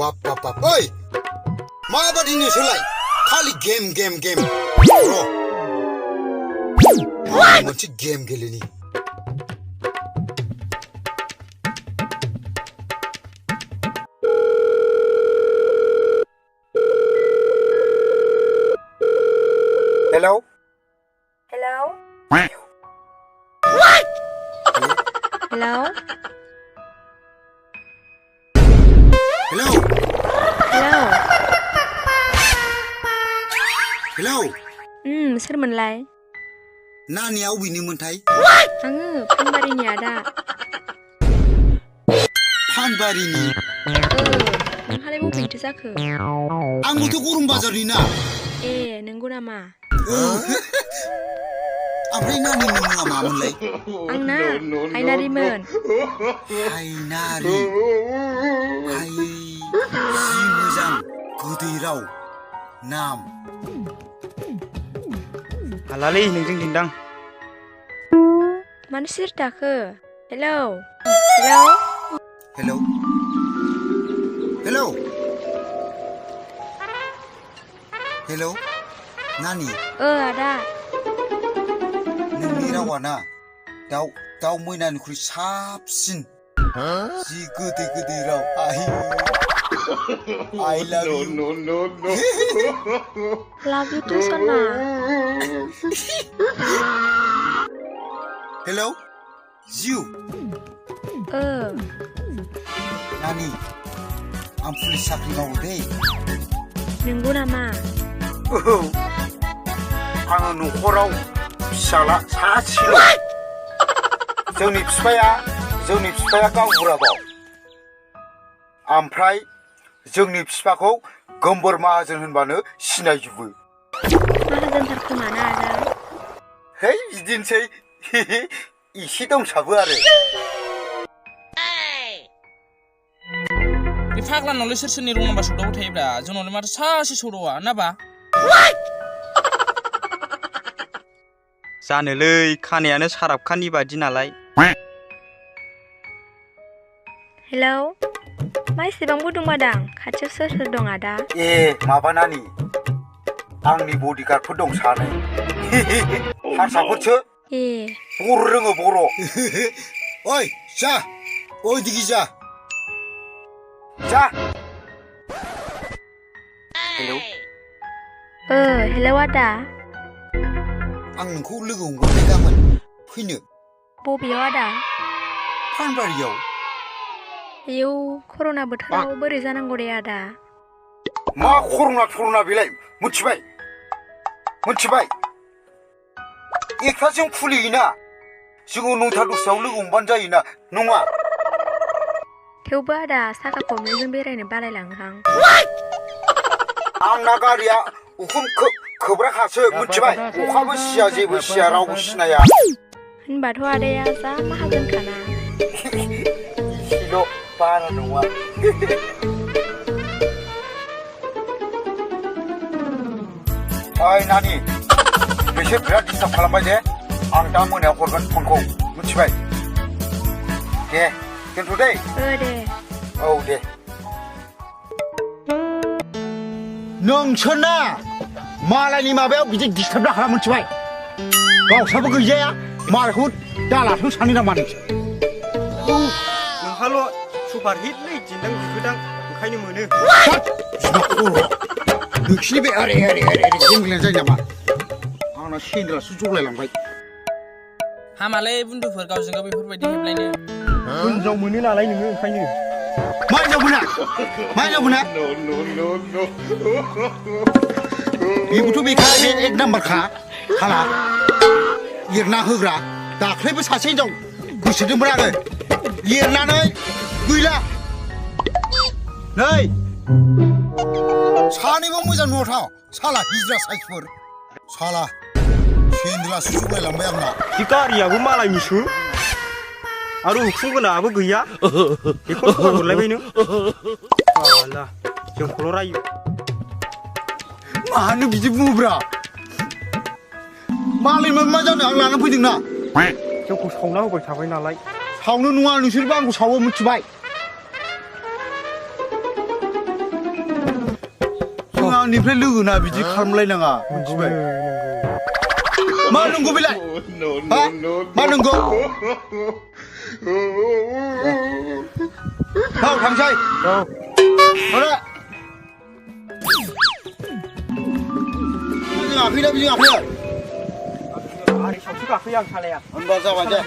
बाप बाप बाप ओइ माबादि नोंसोरलाय खालि गेम र' मोनसे गेम गेलेनि hello hello What? Hello hello hello hello सोरमोनलाय नानिया अबेनिमोनथाय आङो फानबारिनि आदा फानबारिनि नोंहालाय बबेनिथो जाखो आंबोथ' गरम बाजारनि ना ए नंगौ नामा ओमफ्राय नानिनि मुङा मामोनलाय आंना हायनारिमोन हायनारि हाय जि मोजां गोदै राव नाम हालालै नोंजों दिन्दां मानो सिरि थाखो hello hello hello hello hello नानि आदा नोंनि रावा ना दाउ मैनानिख्रुइ साबसिन जि गोदै राव I love you no love you too सना हेलौ जिउ नानि आं पुलिस साख्रि मावो दै नंगौ नामा आङो न'खराव फिसाला सासेल' जोंनि बिफाया गावबुराबाव ओमफ्राय जोंनि बिफाखौ गोमबोर माहाजोन होनबानो सिनायजोबो माहाजोनथार खोमा ना आदा है बिदिनोसै एसे दंसाबो आरो बे फाग्लानावलाय सोरनि रं नाम्बार सौदावबाय थायोब्रा जोंनावलाय माथो सासे सौदावा नाबा जानोलै खानायानो साराब खाननि बादि नालाय हेलौ मा एसेबां गुदुं बादां खाथियाव सोर दं आदा ए माबा नानि आंनि बडिगार्डफोर दं सानै हारसाफोरसो ए बर' रोङो बर' ओइ जा ओइ दिगि जा हेलौ हेलौ आदा आं नोंखौ लोगो हमगोन गाबोन फैनो बबेयाव आदा फानबारियाव आयौ कर'ना बोथोराव बोरै जानांगौ दे आदा मा कर'ना बेलाय मिथिबाय एकथाजों खुलियोना जोङो 9टा 10टायाव लोगो हमबानो जायोना नङा थेवबो आदा साखा खबनैजों बेरायनो बालायलाङोहां आंना गारिया उखुम खोब्राखासो मिथिबाय अखाबो सिया जेबो सिया रावबो सिनाया होनबाथ' आदाया जा माहाजोनखाना एसेल' बारा नङा ओइ नानि बिसोर बिराद डिस्टार्ब खालामबाय दे आं दा मोनायाव हरगोन फनखौ मिथिबाय दे दोनथ' दे दे औ दे नोंसोरना मालायनि माबायाव बिदि डिस्टार्ब दा खालाम मिथिबाय गावसाबो गैजाया मालायखौ दालाथों सानो नामा नोंहाल' सुपार हिटलै दिन्दां बिबोदां ओंखायनो मोनो नोंसिनि बे आरे गेमग्लेना जायो नामा आंना सेन्द्रासो जलायलांबाय हामालै बुन्दुफोर गावजों गाव बेफोरबायदि हेबलायनो हिन्जाव मोनो नालाय नोङो ओंखायनो मा हिन्जाव मोना बेबोथ' बेखार बे एक नाम्बारखा हाला एरना होग्रा दाख्लैबो सासे हिन्जाव गोसोदोंमोन आरो एरनानै गैला नै सानैबो मोजां न'थाव साला हिजरा साइसफोर साला सेन्द्रासो जलायलांबाय आंना बे गारियाबो मालायनिसो आरो उखुम गोनाङाबो गैया बेखौ खबर हरलायबाय नों आला जोंखौल' रायो मानो बिदि बुङोब्रा मालायमोन मा जानो आं लानानै फैदोंना जोंखौ सावना होबाय थाबाय नालाय सावनो नङा नोंसोरबो आंखौ सावो मिथिबाय सिगांनिफ्राय लोगोना बिदि खालामलायनाङा मिथिबाय मा नंगौ बेलाय मा नंगौ औ थांसै औ बिजों आखैना बिजों आखै आरो सावसो गाखोयो आं सालाया होनबा जाबाय दे